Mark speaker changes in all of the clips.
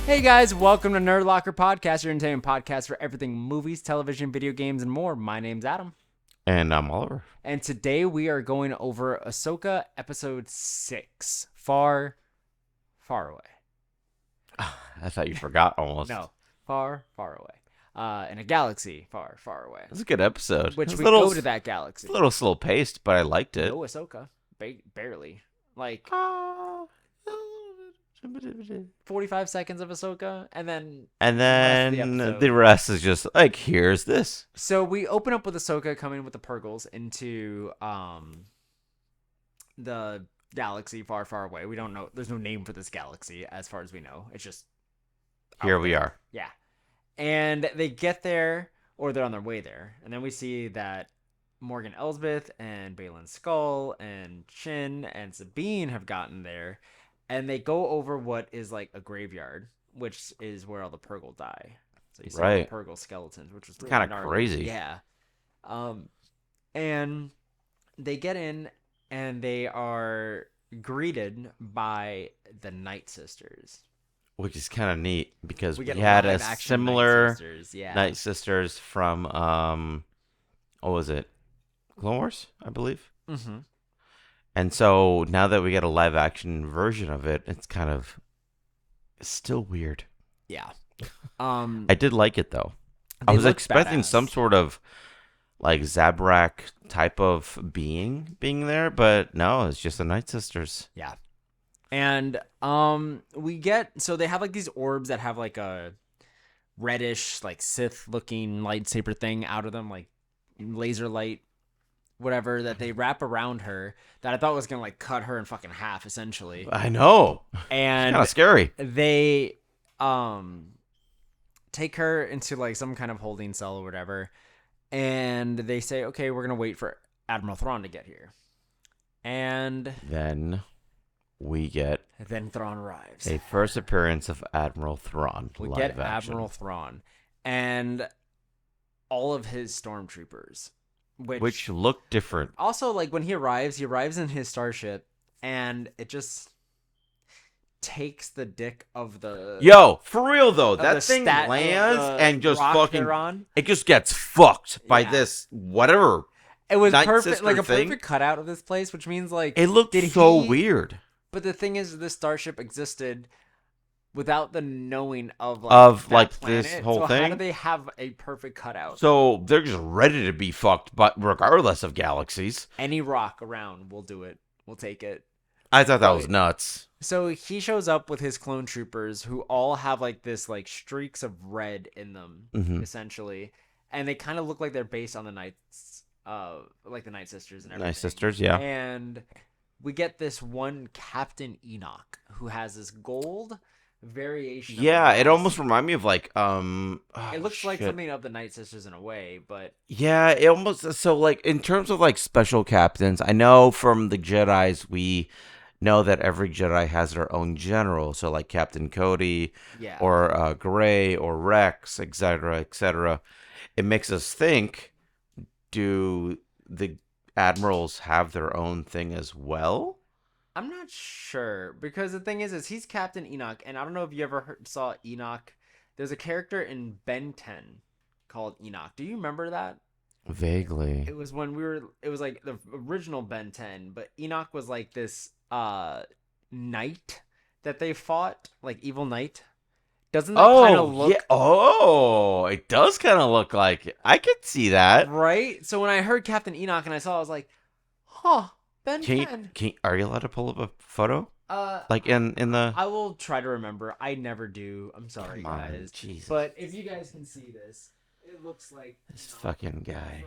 Speaker 1: Hey guys, welcome to Nerd Locker Podcast, your entertainment podcast for everything movies, television, video games, and more. My name's Adam.
Speaker 2: And I'm Oliver.
Speaker 1: And today we are going over Ahsoka Episode 6, Far, Far Away.
Speaker 2: I thought you forgot almost.
Speaker 1: No, Far, Far Away. In a galaxy far, far away.
Speaker 2: It was a good episode.
Speaker 1: Which we go to that galaxy.
Speaker 2: A little slow paced, but I liked it.
Speaker 1: No Ahsoka. Barely. Like 45 seconds of Ahsoka, and then
Speaker 2: the rest is just like, here's this.
Speaker 1: So we open up with Ahsoka coming with the Purgles into the galaxy far, far away. We don't know. There's no name for this galaxy as far as we know. It's just
Speaker 2: here we are.
Speaker 1: Yeah. And they get there, or they're on their way there, and then we see that Morgan Elsbeth and Baylan Skull and Shin and Sabine have gotten there, and they go over what is like a graveyard, which is where all the Purgle die. So you see the Purgle skeletons, which was really
Speaker 2: kind of crazy.
Speaker 1: Yeah. And they get in, and they are greeted by the Night Sisters.
Speaker 2: Which is kind of neat because we
Speaker 1: had
Speaker 2: a similar
Speaker 1: Night
Speaker 2: Sisters from, what was it? Clone Wars, I believe.
Speaker 1: Mm-hmm.
Speaker 2: And so now that we get a live action version of it, it's still weird.
Speaker 1: Yeah.
Speaker 2: I did like it though. I was expecting some sort of like Zabrak type of being there, but no, it's just the Night Sisters.
Speaker 1: Yeah. And so they have like these orbs that have like a reddish, like Sith looking lightsaber thing out of them, like laser light, whatever, that they wrap around her that I thought was gonna like cut her in fucking half, essentially.
Speaker 2: I know.
Speaker 1: And
Speaker 2: kind of scary.
Speaker 1: They take her into like some kind of holding cell or whatever, and they say, okay, we're gonna wait for Admiral Thrawn to get here. And
Speaker 2: then
Speaker 1: Thrawn arrives.
Speaker 2: A first appearance of Admiral Thrawn.
Speaker 1: We get Admiral Thrawn and all of his stormtroopers,
Speaker 2: which look different.
Speaker 1: Also, like when he arrives in his starship, and it just takes the dick of the.
Speaker 2: Yo, for real though, that thing lands and just fucking. It just gets fucked by this whatever.
Speaker 1: It was perfect, like a perfect cutout of this place, which means like
Speaker 2: it looked so weird.
Speaker 1: But the thing is, this starship existed without the knowing of
Speaker 2: this whole thing.
Speaker 1: How do they have a perfect cutout?
Speaker 2: So they're just ready to be fucked, but regardless of galaxies,
Speaker 1: any rock around, we'll do it. We'll take it.
Speaker 2: I thought that was nuts.
Speaker 1: So he shows up with his clone troopers, who all have like this like streaks of red in them, essentially, and they kind of look like they're based on the Knights, like the Night Sisters and everything.
Speaker 2: Night Sisters, yeah.
Speaker 1: And we get this one Captain Enoch who has this gold variation.
Speaker 2: Yeah, it almost reminded me of like
Speaker 1: it looks like something of the Night Sisters in a way, but
Speaker 2: yeah, it almost so like in terms of like special captains. I know from the Jedis we know that every Jedi has their own general. So like Captain Cody, or Gray or Rex, etc., etc. It makes us think: do the admirals have their own thing as well?
Speaker 1: I'm not sure, because the thing is he's Captain Enoch, and I don't know if you ever saw Enoch. There's a character in Ben 10 called Enoch. Do you remember that?
Speaker 2: Vaguely.
Speaker 1: It was when it was like the original Ben 10, but Enoch was like this knight that they fought, like evil knight. Doesn't that kind of look?
Speaker 2: Yeah. Oh, it does kind of look like it. I could see that.
Speaker 1: Right? So when I heard Captain Enoch and I saw it, I was like, huh, Ben 10.
Speaker 2: Are you allowed to pull up a photo? Like in the...
Speaker 1: I will try to remember. I never do. I'm sorry, guys.
Speaker 2: Jesus.
Speaker 1: But if you guys can see this, it looks like...
Speaker 2: This fucking guy.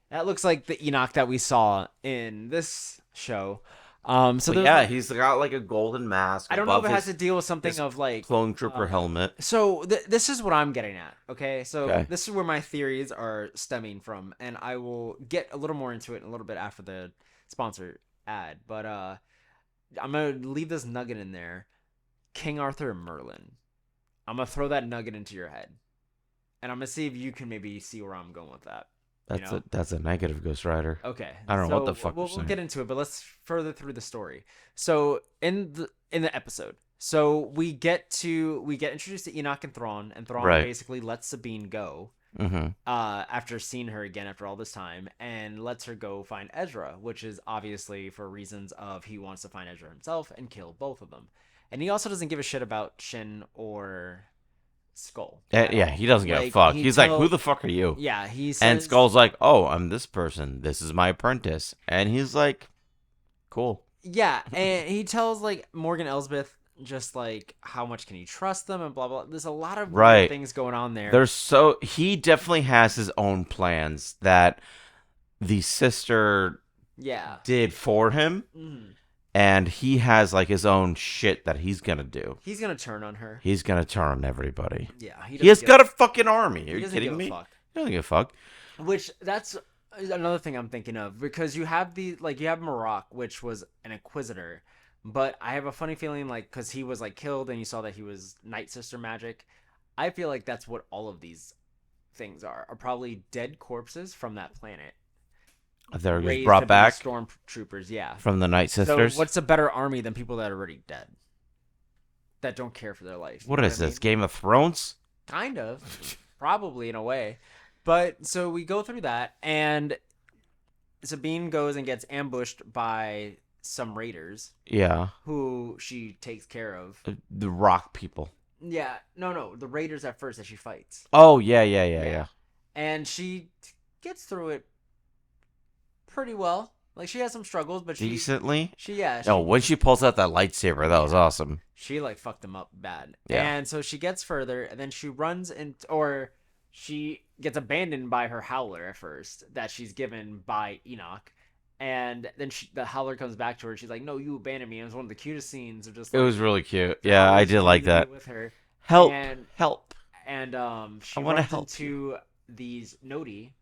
Speaker 1: That looks like the Enoch that we saw in this show.
Speaker 2: He's got like a golden mask.
Speaker 1: I don't know if it has to deal with something of like
Speaker 2: clone trooper helmet.
Speaker 1: So this is what I'm getting at. Okay, so this is where my theories are stemming from, and I will get a little more into it in a little bit after the sponsor ad. But I'm gonna leave this nugget in there. King Arthur and Merlin. I'm gonna throw that nugget into your head, and I'm gonna see if you can maybe see where I'm going with that.
Speaker 2: That's a negative Ghost Rider.
Speaker 1: Okay,
Speaker 2: I don't know what
Speaker 1: so
Speaker 2: the fuck you're
Speaker 1: we'll
Speaker 2: saying.
Speaker 1: get into it, but let's further through the story. So in the episode, so we get introduced to Enoch and Thrawn
Speaker 2: Right.
Speaker 1: basically lets Sabine go
Speaker 2: Mm-hmm.
Speaker 1: after seeing her again after all this time, and lets her go find Ezra, which is obviously for reasons of he wants to find Ezra himself and kill both of them. And he also doesn't give a shit about Shin or Skull at
Speaker 2: Yeah,
Speaker 1: all.
Speaker 2: he doesn't give a
Speaker 1: Like
Speaker 2: fuck. He's like, who the fuck are you?
Speaker 1: yeah, he
Speaker 2: And
Speaker 1: says,
Speaker 2: Skull's like, oh, I'm this person. This is my apprentice. And he's like, cool.
Speaker 1: yeah, and he tells like Morgan Elsbeth just like how much can he trust them and blah blah. There's a lot of weird
Speaker 2: Right.
Speaker 1: things going on there.
Speaker 2: He definitely has his own plans that the sister
Speaker 1: Yeah.
Speaker 2: did for him.
Speaker 1: Mhm.
Speaker 2: And he has like his own shit that he's gonna do.
Speaker 1: He's gonna turn on her.
Speaker 2: He's gonna turn on everybody.
Speaker 1: Yeah,
Speaker 2: He has got a fucking army. Are
Speaker 1: he
Speaker 2: you
Speaker 1: doesn't
Speaker 2: kidding
Speaker 1: give a
Speaker 2: me?
Speaker 1: fuck.
Speaker 2: He doesn't give a fuck.
Speaker 1: Which that's another thing I'm thinking of because you have you have Marok, which was an Inquisitor, but I have a funny feeling like because he was like killed and you saw that he was Night Sister magic. I feel like that's what all of these things are probably dead corpses from that planet.
Speaker 2: They're just
Speaker 1: Raised
Speaker 2: brought
Speaker 1: to be
Speaker 2: back
Speaker 1: stormtroopers, yeah.
Speaker 2: from the Night Sisters.
Speaker 1: So what's a better army than people that are already dead? That don't care for their life.
Speaker 2: What is this? Game of Thrones?
Speaker 1: Kind of. Probably in a way. But so we go through that and Sabine goes and gets ambushed by some raiders.
Speaker 2: Yeah.
Speaker 1: Who she takes care of.
Speaker 2: The rock people.
Speaker 1: Yeah. No. The raiders at first that she fights.
Speaker 2: Oh, yeah.
Speaker 1: And she gets through it pretty well. Like she has some struggles, but
Speaker 2: decently.
Speaker 1: When
Speaker 2: she pulls out that lightsaber, that was awesome.
Speaker 1: She like fucked him up bad.
Speaker 2: Yeah.
Speaker 1: And so she gets further, and then she runs or she gets abandoned by her howler at first that she's given by Enoch. And then the howler comes back to her. And she's like, "No, you abandoned me." And it was one of the cutest scenes of just. Like,
Speaker 2: it was really cute. Yeah, I did like that.
Speaker 1: With her.
Speaker 2: Help!
Speaker 1: And she
Speaker 2: I want to
Speaker 1: runs
Speaker 2: help
Speaker 1: into these Noti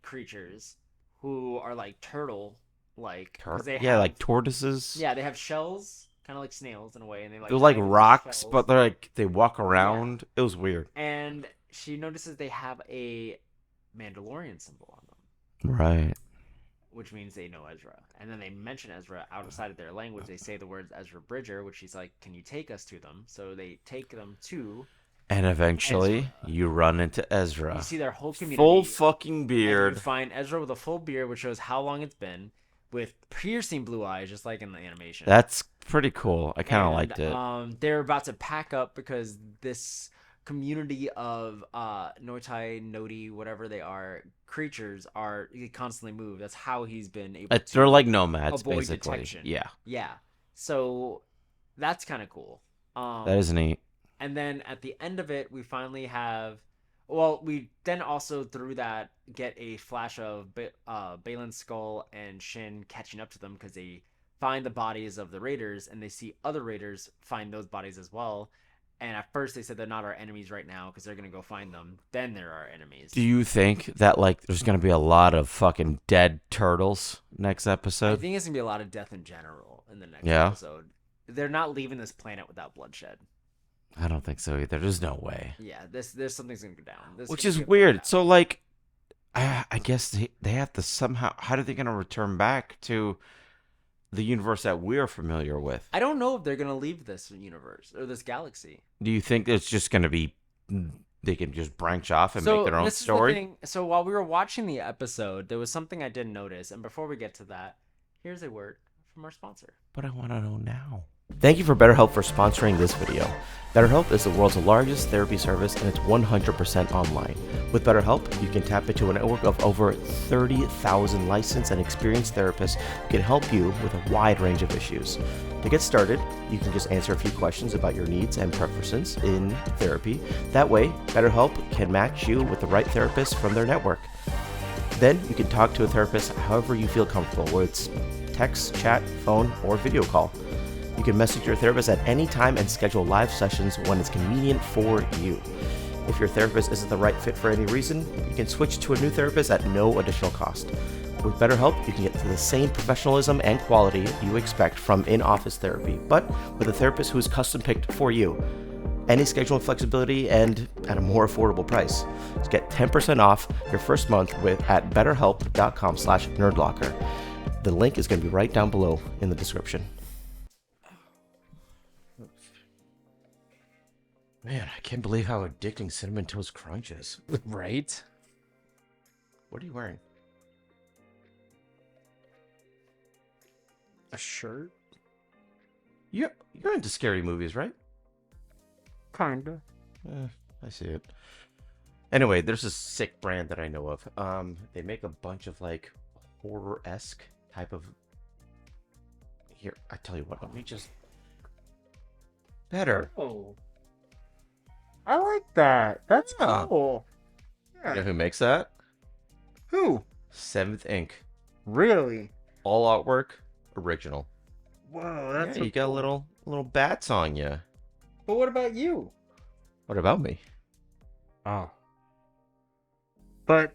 Speaker 1: creatures who are like turtle like
Speaker 2: like tortoises.
Speaker 1: Yeah, they have shells, kind of like snails in a way, and
Speaker 2: they're like rocks, but they're like they walk around. Yeah. It was weird.
Speaker 1: And she notices they have a Mandalorian symbol on them.
Speaker 2: Right.
Speaker 1: Which means they know Ezra. And then they mention Ezra outside of their language. They say the words Ezra Bridger, which she's like, "Can you take us to them?" So they take them to.
Speaker 2: And eventually, Ezra. You run into Ezra.
Speaker 1: You see their whole community.
Speaker 2: Full fucking beard.
Speaker 1: And you find Ezra with a full beard, which shows how long it's been, with piercing blue eyes, just like in the animation.
Speaker 2: That's pretty cool. I kind of liked it.
Speaker 1: They're about to pack up because this community of Noti, whatever they are, creatures they constantly move. That's how he's been able to.
Speaker 2: They're like nomads,
Speaker 1: avoid
Speaker 2: basically.
Speaker 1: Detection.
Speaker 2: Yeah.
Speaker 1: Yeah. So that's kind of cool.
Speaker 2: That is neat.
Speaker 1: And then at the end of it, we finally have. Well, we then also through that get a flash of Balin's Skull and Shin catching up to them because they find the bodies of the raiders and they see other raiders find those bodies as well. And at first they said they're not our enemies right now because they're gonna go find them. Then they're our enemies.
Speaker 2: Do you think that like there's gonna be a lot of fucking dead turtles next episode?
Speaker 1: I think it's gonna be a lot of death in general in the next episode. They're not leaving this planet without bloodshed.
Speaker 2: I don't think so either. There's no way.
Speaker 1: Yeah, there's something's gonna go down.
Speaker 2: Which is weird. So like, I guess they have to somehow. How are they gonna return back to the universe that we're familiar with?
Speaker 1: I don't know if they're gonna leave this universe or this galaxy.
Speaker 2: Do you think it's just gonna be they can just branch off and make their own story?
Speaker 1: So while we were watching the episode, there was something I didn't notice, and before we get to that, here's a word from our sponsor.
Speaker 2: But I want to know now. Thank you for BetterHelp for sponsoring this video. BetterHelp is the world's largest therapy service and it's 100% online. With BetterHelp, you can tap into a network of over 30,000 licensed and experienced therapists who can help you with a wide range of issues. To get started, you can just answer a few questions about your needs and preferences in therapy. That way, BetterHelp can match you with the right therapist from their network. Then you can talk to a therapist however you feel comfortable, whether it's text, chat, phone, or video call. You can message your therapist at any time and schedule live sessions when it's convenient for you. If your therapist isn't the right fit for any reason, you can switch to a new therapist at no additional cost. With BetterHelp, you can get to the same professionalism and quality you expect from in-office therapy, but with a therapist who is custom-picked for you.
Speaker 3: any scheduling flexibility, and at a more affordable price. So get 10% off your first month at betterhelp.com/nerdlocker. The link is going to be right down below in the description. Man, I can't believe how addicting Cinnamon Toast Crunch is.
Speaker 1: Right?
Speaker 3: What are you wearing?
Speaker 1: A shirt?
Speaker 3: You're into scary movies, right?
Speaker 1: Kinda.
Speaker 3: I see it. Anyway, there's a sick brand that I know of. They make a bunch of like horror-esque type of. Here, I tell you what. Let me just. Better.
Speaker 1: Oh. I like that. That's
Speaker 3: Yeah.
Speaker 1: cool.
Speaker 3: You know who makes that?
Speaker 1: Who?
Speaker 3: 7th Ink.
Speaker 1: Really?
Speaker 3: All artwork, original.
Speaker 1: Whoa, that's
Speaker 3: You got
Speaker 1: cool.
Speaker 3: little bats on you.
Speaker 1: But what about you?
Speaker 3: What about me?
Speaker 1: Oh. But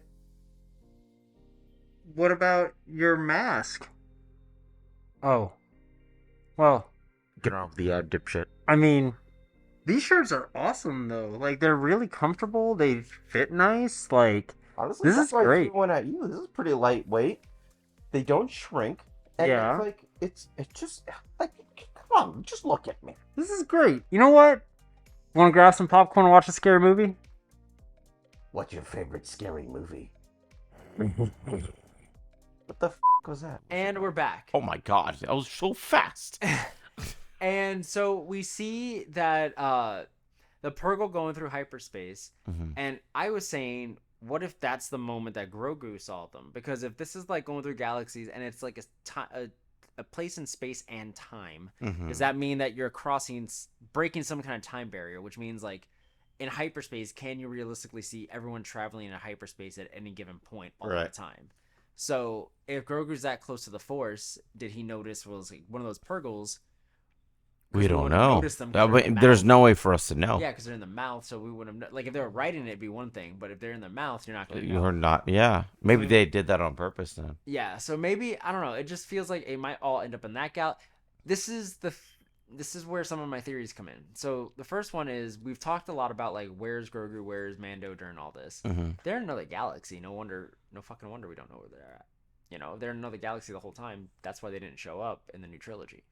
Speaker 1: what about your mask? Oh. Well,
Speaker 3: Get off the dipshit.
Speaker 1: I mean, these shirts are awesome though. Like they're really comfortable. They fit nice. Like
Speaker 3: Honestly,
Speaker 1: this
Speaker 3: that's
Speaker 1: is
Speaker 3: why I
Speaker 1: great.
Speaker 3: threw one at you. This is pretty lightweight. They don't shrink. And
Speaker 1: Yeah.
Speaker 3: it's like it's just like come on, just look at me.
Speaker 1: This is great. You know what? Want to grab some popcorn and watch a scary movie?
Speaker 3: What's your favorite scary movie? What the was that?
Speaker 1: And we're back.
Speaker 2: Oh my god, that was so fast.
Speaker 1: And so we see that the Purgle going through hyperspace, and I was saying, what if that's the moment that Grogu saw them? Because if this is like going through galaxies and it's like a place in space and time, does that mean that you're breaking some kind of time barrier? Which means like in hyperspace, can you realistically see everyone traveling in hyperspace at any given point all the time? So if Grogu's that close to the Force, did he notice was like one of those Purgles?
Speaker 2: We don't know. There's no way for us to know.
Speaker 1: Yeah, because they're in the mouth, so we wouldn't have. Like if they were writing it, it'd be one thing, but if they're in their mouth, you're not going to know.
Speaker 2: You're not. Yeah, maybe they did that on purpose then.
Speaker 1: Yeah, so maybe I don't know. It just feels like it might all end up in that gal. This is where some of my theories come in. So the first one is we've talked a lot about like where's Grogu, where's Mando during all this. They're in another galaxy. No fucking wonder we don't know where they're at. You know, they're in another galaxy the whole time. That's why they didn't show up in the new trilogy.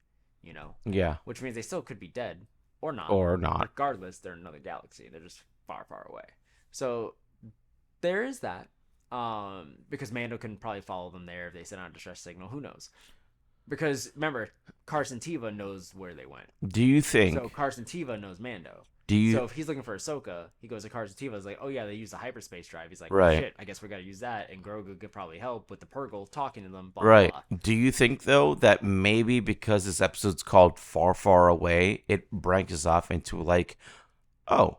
Speaker 1: You know?
Speaker 2: Yeah.
Speaker 1: Which means they still could be dead or not.
Speaker 2: Or not.
Speaker 1: Regardless, they're in another galaxy. They're just far, far away. So there is that. Because Mando can probably follow them there if they send out a distress signal. Who knows? Because remember, Carson Teva knows where they went.
Speaker 2: Do you think?
Speaker 1: So Carson Teva knows Mando. So if he's looking for Ahsoka, he goes to Carson Teva. He's like, oh yeah, they use the hyperspace drive. He's like, oh, shit, I guess we got to use that. And Grogu could probably help with the Purgle talking to them. Blah, blah, blah.
Speaker 2: Do you think though that maybe because this episode's called Far, Far Away, it branches off into like, oh,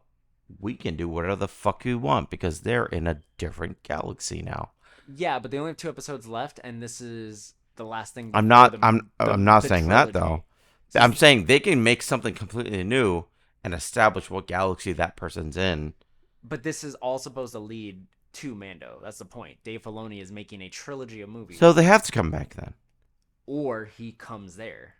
Speaker 2: we can do whatever the fuck we want because they're in a different galaxy now.
Speaker 1: Yeah, but they only have 2 episodes left, and this is the last thing.
Speaker 2: I'm not saying that though. I'm saying they can make something completely new and establish what galaxy that person's in.
Speaker 1: But this is all supposed to lead to Mando. That's the point. Dave Filoni is making a trilogy of movies.
Speaker 2: So they have to come back then.
Speaker 1: Or he comes there.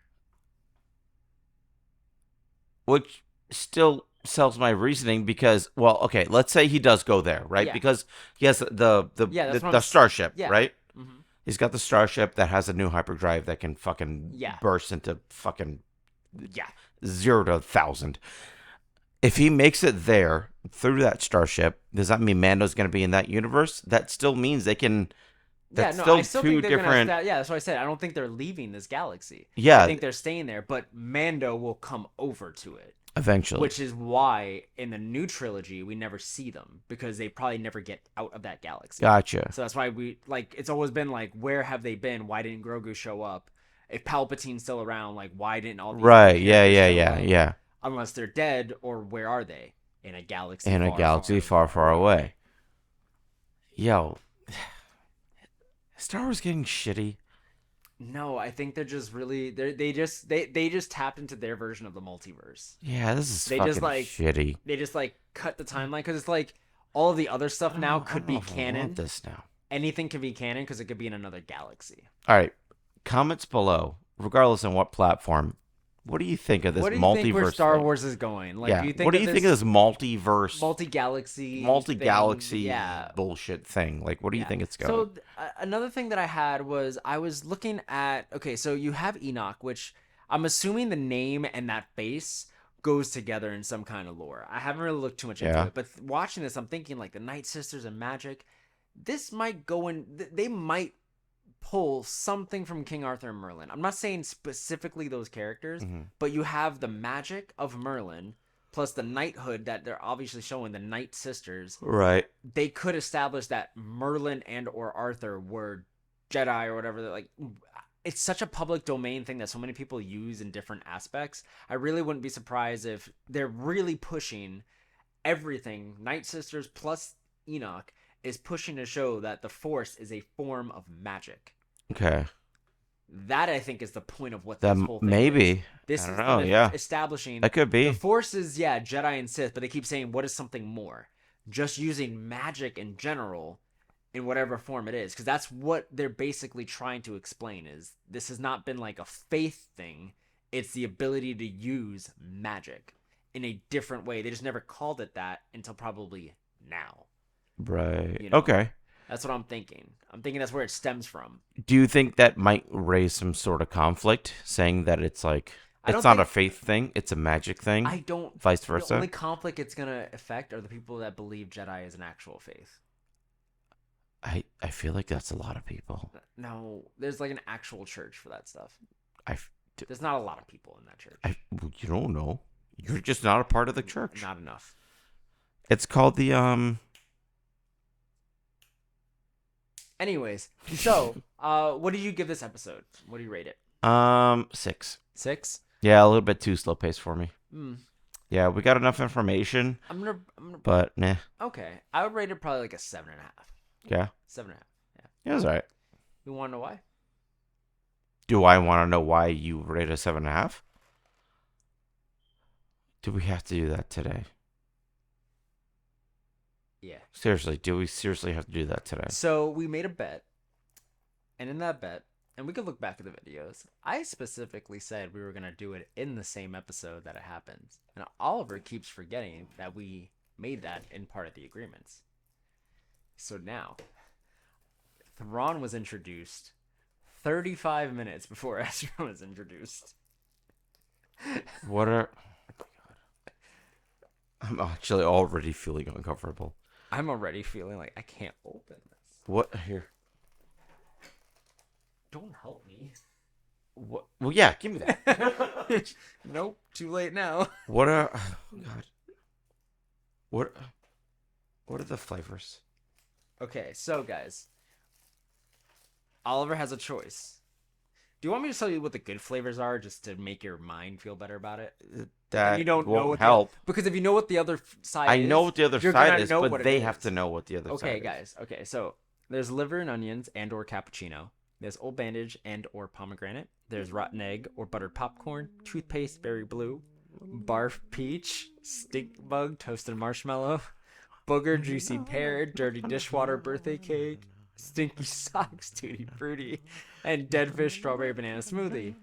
Speaker 2: Which still sells my reasoning because, well, okay, let's say he does go there, right?
Speaker 1: Yeah.
Speaker 2: Because he has the starship, right?
Speaker 1: Mm-hmm.
Speaker 2: He's got the starship that has a new hyperdrive that can fucking burst into fucking 0 to 1,000. If he makes it there through that starship, does that mean Mando's going to be in that universe? That still means they can. That's
Speaker 1: I still
Speaker 2: two
Speaker 1: think they're
Speaker 2: different.
Speaker 1: That's what I said. I don't think they're leaving this galaxy.
Speaker 2: Yeah,
Speaker 1: I think they're staying there, but Mando will come over to it
Speaker 2: eventually.
Speaker 1: Which is why in the new trilogy we never see them because they probably never get out of that galaxy.
Speaker 2: Gotcha.
Speaker 1: So that's why it's always been like, where have they been? Why didn't Grogu show up? If Palpatine's still around, like why didn't all these
Speaker 2: Yeah.
Speaker 1: Unless they're dead, or where are they? In a galaxy.
Speaker 2: Far away. Yo, Star Wars getting shitty.
Speaker 1: No, I think they're just really they just tapped into their version of the multiverse.
Speaker 2: Yeah, this is fucking shitty.
Speaker 1: They just cut the timeline because it's like all of the other stuff now could be canon.
Speaker 2: I want this now.
Speaker 1: Anything can be canon because it could be in another galaxy.
Speaker 2: All right, comments below, regardless on what platform. What do you think of this
Speaker 1: What do you
Speaker 2: multiverse
Speaker 1: think where Star
Speaker 2: thing?
Speaker 1: Wars is going? Like,
Speaker 2: Yeah.
Speaker 1: do you think
Speaker 2: What do
Speaker 1: that
Speaker 2: you think of this multiverse,
Speaker 1: multi-galaxy,
Speaker 2: multi-galaxy
Speaker 1: thing? Yeah,
Speaker 2: bullshit thing? Like, what do you
Speaker 1: yeah.
Speaker 2: think it's going?
Speaker 1: So another thing that I had was I was looking at. Okay, so you have Enoch, which I'm assuming the name and that face goes together in some kind of lore. I haven't really looked too much into
Speaker 2: Yeah.
Speaker 1: it, but watching this, I'm thinking like the Night Sisters and magic. This might go in. They might pull something from King Arthur and Merlin. I'm not saying specifically those characters, but you have the magic of Merlin plus the knighthood that they're obviously showing, the Night Sisters.
Speaker 2: Right.
Speaker 1: They could establish that Merlin and or Arthur were Jedi or whatever. They're like, it's such a public domain thing that so many people use in different aspects. I really wouldn't be surprised if they're really pushing everything. Night Sisters plus Enoch is pushing to show that the Force is a form of magic.
Speaker 2: Okay.
Speaker 1: That I think is the point of what
Speaker 2: That
Speaker 1: this whole thing
Speaker 2: maybe.
Speaker 1: is. This
Speaker 2: I don't
Speaker 1: is
Speaker 2: know.
Speaker 1: them
Speaker 2: Yeah.
Speaker 1: establishing
Speaker 2: That could be.
Speaker 1: the Force is Jedi and Sith, but they keep saying what is something more? Just using magic in general in whatever form it is, because that's what they're basically trying to explain. Is this has not been like a faith thing? It's the ability to use magic in a different way. They just never called it that until probably now.
Speaker 2: Right.
Speaker 1: You know?
Speaker 2: Okay.
Speaker 1: That's what I'm thinking. I'm thinking that's where it stems from.
Speaker 2: Do you think that might raise some sort of conflict, saying that it's like it's not a faith thing, it's a magic thing?
Speaker 1: I don't.
Speaker 2: Vice
Speaker 1: The
Speaker 2: versa.
Speaker 1: only conflict it's gonna affect are the people that believe Jedi is an actual faith.
Speaker 2: I feel like that's a lot of people.
Speaker 1: No, there's like an actual church for that stuff.
Speaker 2: I
Speaker 1: There's not a lot of people in that church.
Speaker 2: you don't know. You're just not a part of the church.
Speaker 1: Not enough.
Speaker 2: It's called the
Speaker 1: Anyways, so what did you give this episode? What do you rate it?
Speaker 2: 6.
Speaker 1: 6?
Speaker 2: Yeah, a little bit too slow paced for me.
Speaker 1: Hmm.
Speaker 2: Yeah, we got enough information,
Speaker 1: I'm gonna.
Speaker 2: but nah.
Speaker 1: Okay, I would rate it probably like a 7.5.
Speaker 2: Yeah.
Speaker 1: 7.5. Yeah.
Speaker 2: Yeah, it's alright.
Speaker 1: You want to know why?
Speaker 2: Do I want to know why you rate a 7.5? Do we have to do that today?
Speaker 1: Yeah.
Speaker 2: Seriously, do we seriously have to do that today?
Speaker 1: So we made a bet, and in that bet, and we could look back at the videos, I specifically said we were going to do it in the same episode that it happens. And Oliver keeps forgetting that we made that in part of the agreements. So now, Thrawn was introduced 35 minutes before Ezra was introduced.
Speaker 2: What are... Oh my God. I'm actually already feeling uncomfortable.
Speaker 1: I'm already feeling like I can't open this.
Speaker 2: What? Here.
Speaker 1: Don't help me.
Speaker 2: What? Well, yeah, give me that.
Speaker 1: Nope, too late now.
Speaker 2: What are... Oh, God. What are the flavors?
Speaker 1: Okay, so guys, Oliver has a choice. Do you want me to tell you what the good flavors are, just to make your mind feel better about it?
Speaker 2: That
Speaker 1: You don't know
Speaker 2: won't
Speaker 1: what
Speaker 2: help.
Speaker 1: Because if you know what the other side is,
Speaker 2: I know what the other
Speaker 1: you're
Speaker 2: side
Speaker 1: gonna
Speaker 2: is,
Speaker 1: know
Speaker 2: but
Speaker 1: what it
Speaker 2: they have
Speaker 1: is.
Speaker 2: to know what the other side
Speaker 1: Okay,
Speaker 2: is.
Speaker 1: guys. Okay, so there's liver and onions and or cappuccino. There's Old Bandage and or pomegranate. There's rotten egg or buttered popcorn. Toothpaste berry blue. Barf peach. Stink bug toasted marshmallow. Booger juicy pear. Dirty dishwater birthday cake. Stinky socks tutti frutti. And dead fish strawberry banana smoothie.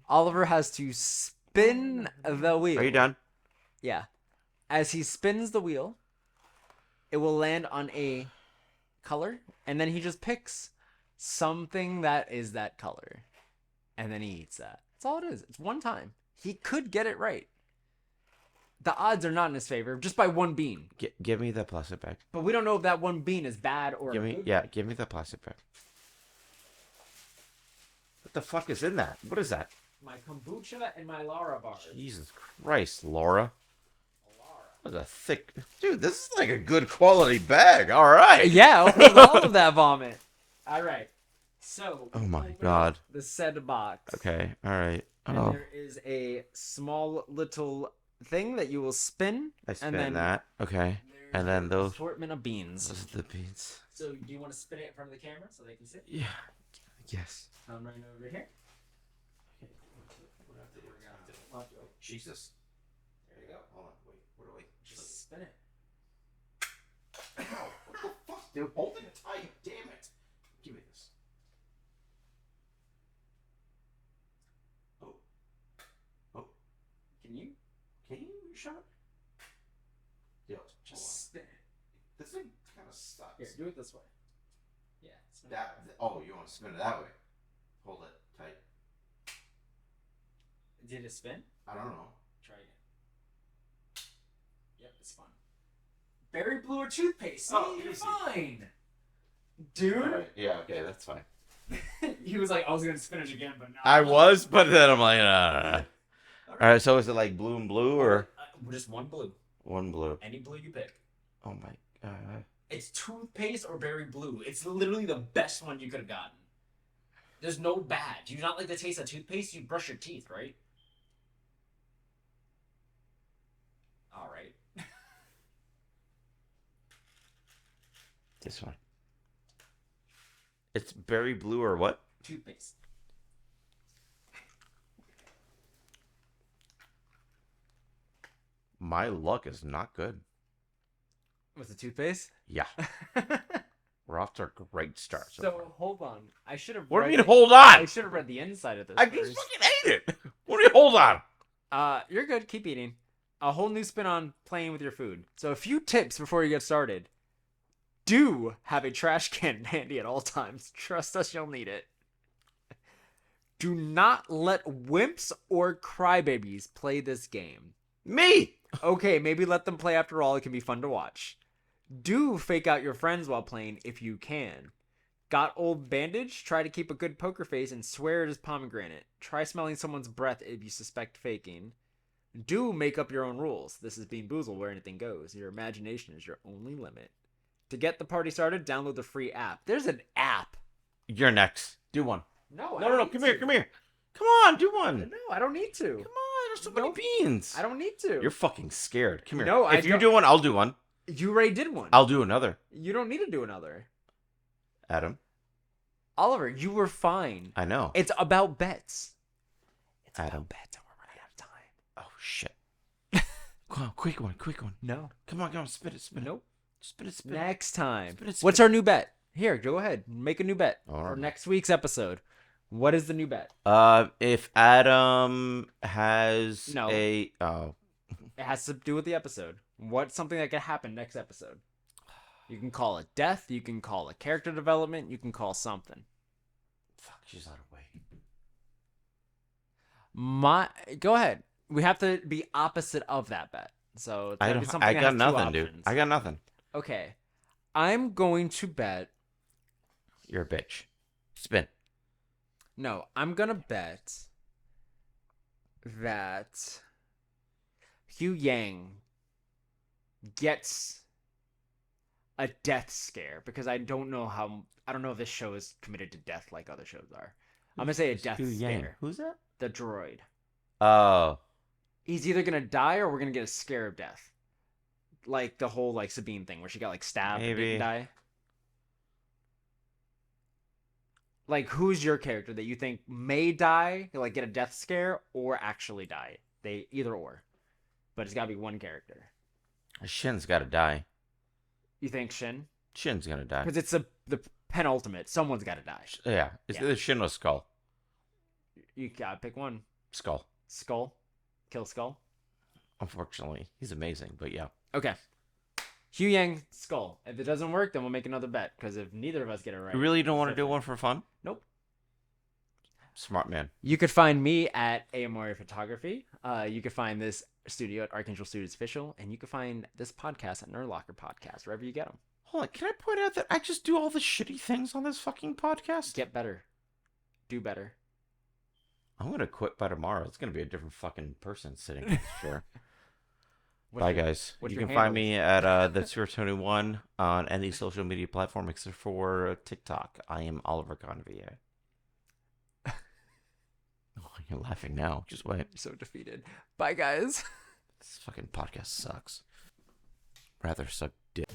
Speaker 1: Oliver has to spin the wheel.
Speaker 2: Are you done?
Speaker 1: Yeah. As he spins the wheel, it will land on a color, and then he just picks something that is that color. And then he eats that. That's all it is. It's one time. He could get it right. The odds are not in his favor, just by one bean.
Speaker 2: Give me the plastic bag.
Speaker 1: But we don't know if that one bean is bad or
Speaker 2: Give me the plastic bag. What the fuck is in that? What is that?
Speaker 1: My kombucha and my Lara bars.
Speaker 2: Jesus Christ, Laura. That's a thick... Dude, this is like a good quality bag. All right.
Speaker 1: Yeah, all of that vomit. All right. So.
Speaker 2: Oh my
Speaker 1: open
Speaker 2: God.
Speaker 1: up the said box.
Speaker 2: Okay, all right.
Speaker 1: And
Speaker 2: Oh,
Speaker 1: there is a small little thing that you will spin.
Speaker 2: I spin
Speaker 1: and then
Speaker 2: that. Okay.
Speaker 1: there's
Speaker 2: And then
Speaker 1: an
Speaker 2: those...
Speaker 1: assortment of beans.
Speaker 2: Those are the beans.
Speaker 1: So do you want to spin it in front of the camera so they can see?
Speaker 2: Yeah. Yes.
Speaker 1: I'm right over here.
Speaker 2: Jesus. There you go. Hold on. Wait. Where do I...
Speaker 1: Just spin it.
Speaker 2: What the fuck, dude? Hold it tight. Damn it. Give me this. Oh. Oh.
Speaker 1: do it this way. Yeah.
Speaker 2: Oh, you want to spin it that way? Hold it tight.
Speaker 1: Did it spin?
Speaker 2: I don't know.
Speaker 1: Try again. Yep, it's fun. Berry blue or toothpaste? See,
Speaker 2: Oh,
Speaker 1: you're
Speaker 2: easy.
Speaker 1: fine. Dude.
Speaker 2: Right. Yeah, okay, that's fine.
Speaker 1: He was like, I was going to spin it again, but no.
Speaker 2: I was, but then I'm like, nah. All right, so is it like blue and blue or
Speaker 1: Just one blue.
Speaker 2: one blue?
Speaker 1: Any blue you pick.
Speaker 2: Oh my god.
Speaker 1: It's toothpaste or berry blue. It's literally the best one you could have gotten. There's no bad. Do you not like the taste of toothpaste? You brush your teeth, right? All right.
Speaker 2: This one. It's berry blue or what?
Speaker 1: Toothpaste.
Speaker 2: My luck is not good.
Speaker 1: What's the toothpaste?
Speaker 2: Yeah. We're off to a great start.
Speaker 1: So hold on. I should have.
Speaker 2: What do you mean,
Speaker 1: read
Speaker 2: hold
Speaker 1: I
Speaker 2: on?
Speaker 1: should have read the inside of this.
Speaker 2: I
Speaker 1: first.
Speaker 2: just fucking ate it. What do you hold on?
Speaker 1: You're good. Keep eating. A whole new spin on playing with your food. So a few tips before you get started. Do have a trash can handy at all times. Trust us, you'll need it. Do not let wimps or crybabies play this game.
Speaker 2: Me.
Speaker 1: Okay, maybe let them play after all. It can be fun to watch. Do fake out your friends while playing if you can. Got old bandage? Try to keep a good poker face and swear it is pomegranate. Try smelling someone's breath if you suspect faking. Do make up your own rules. This is Bean Boozled, where anything goes. Your imagination is your only limit. To get the party started, download the free app. There's an app.
Speaker 2: You're next. Do one.
Speaker 1: No,
Speaker 2: No. Come here. Come on, do one.
Speaker 1: No, I don't need to.
Speaker 2: Come on, there's so many
Speaker 1: Nope.
Speaker 2: beans.
Speaker 1: I don't need to.
Speaker 2: You're fucking scared. Come here.
Speaker 1: No,
Speaker 2: if
Speaker 1: I
Speaker 2: you
Speaker 1: don't-
Speaker 2: do one, I'll do one.
Speaker 1: You already did one.
Speaker 2: I'll do another.
Speaker 1: You don't need to do another.
Speaker 2: Adam.
Speaker 1: Oliver, you were fine.
Speaker 2: I know.
Speaker 1: It's about bets. It's
Speaker 2: Adam.
Speaker 1: about bets and we're running out of time.
Speaker 2: Oh shit. Come on, quick one.
Speaker 1: No.
Speaker 2: Come on, spit it.
Speaker 1: Nope.
Speaker 2: Spit it.
Speaker 1: Next time.
Speaker 2: Spit it.
Speaker 1: What's our new bet? Here, go ahead. Make a new bet
Speaker 2: All
Speaker 1: for
Speaker 2: right.
Speaker 1: next week's episode. What is the new bet?
Speaker 2: If Adam has
Speaker 1: No.
Speaker 2: a
Speaker 1: It has to do with the episode. What's something that could happen next episode? You can call it death. You can call it character development. You can call something.
Speaker 2: fuck, she's out of way.
Speaker 1: Go ahead. We have to be opposite of that bet. So it's gotta be something
Speaker 2: I
Speaker 1: that
Speaker 2: got
Speaker 1: has two
Speaker 2: nothing, dude.
Speaker 1: options.
Speaker 2: I got nothing.
Speaker 1: Okay. I'm going to bet.
Speaker 2: You're a bitch. Spin.
Speaker 1: No, I'm going to bet that Hugh Yang gets a death scare because I don't know if this show is committed to death like other shows are. I'm going to say a death
Speaker 2: Hugh Yang.
Speaker 1: scare.
Speaker 2: Who's that?
Speaker 1: The droid.
Speaker 2: Oh.
Speaker 1: He's either going to die or we're going to get a scare of death. Like the whole like Sabine thing where she got like stabbed and
Speaker 2: Maybe.
Speaker 1: didn't die. Like, who's your character that you think may die, like get a death scare, or actually die? They either or, but it's got to be one character.
Speaker 2: Shin's got to die.
Speaker 1: You think Shin?
Speaker 2: Shin's gonna die.
Speaker 1: Because it's the penultimate. Someone's got to die.
Speaker 2: Yeah. It's
Speaker 1: Yeah.
Speaker 2: either Shin or Skull.
Speaker 1: You gotta pick one.
Speaker 2: Skull.
Speaker 1: Skull, kill Skull.
Speaker 2: Unfortunately, he's amazing, but yeah.
Speaker 1: Okay. Hugh Yang, Skull. If it doesn't work, then we'll make another bet. Because if neither of us get it right,
Speaker 2: You really don't
Speaker 1: it's
Speaker 2: want to do
Speaker 1: different.
Speaker 2: one for fun?
Speaker 1: Nope.
Speaker 2: Smart man.
Speaker 1: You could find me at AMR Photography. You could find this studio at Archangel Studios Official, and you can find this podcast at Nerd Locker Podcast, wherever you get them.
Speaker 2: Hold on, can I point out that I just do all the shitty things on this fucking podcast?
Speaker 1: Get better. Do better.
Speaker 2: I'm gonna quit by tomorrow. It's gonna be a different fucking person sitting in this chair.
Speaker 1: What's
Speaker 2: Bye,
Speaker 1: your-
Speaker 2: guys.
Speaker 1: what's
Speaker 2: You
Speaker 1: your
Speaker 2: can find
Speaker 1: handles?
Speaker 2: me at the 21 on any social media platform except for TikTok. I am Oliver Convier. Oh, you're laughing now. Just wait.
Speaker 1: You're so defeated. Bye, guys.
Speaker 2: This fucking podcast sucks. Rather suck dick.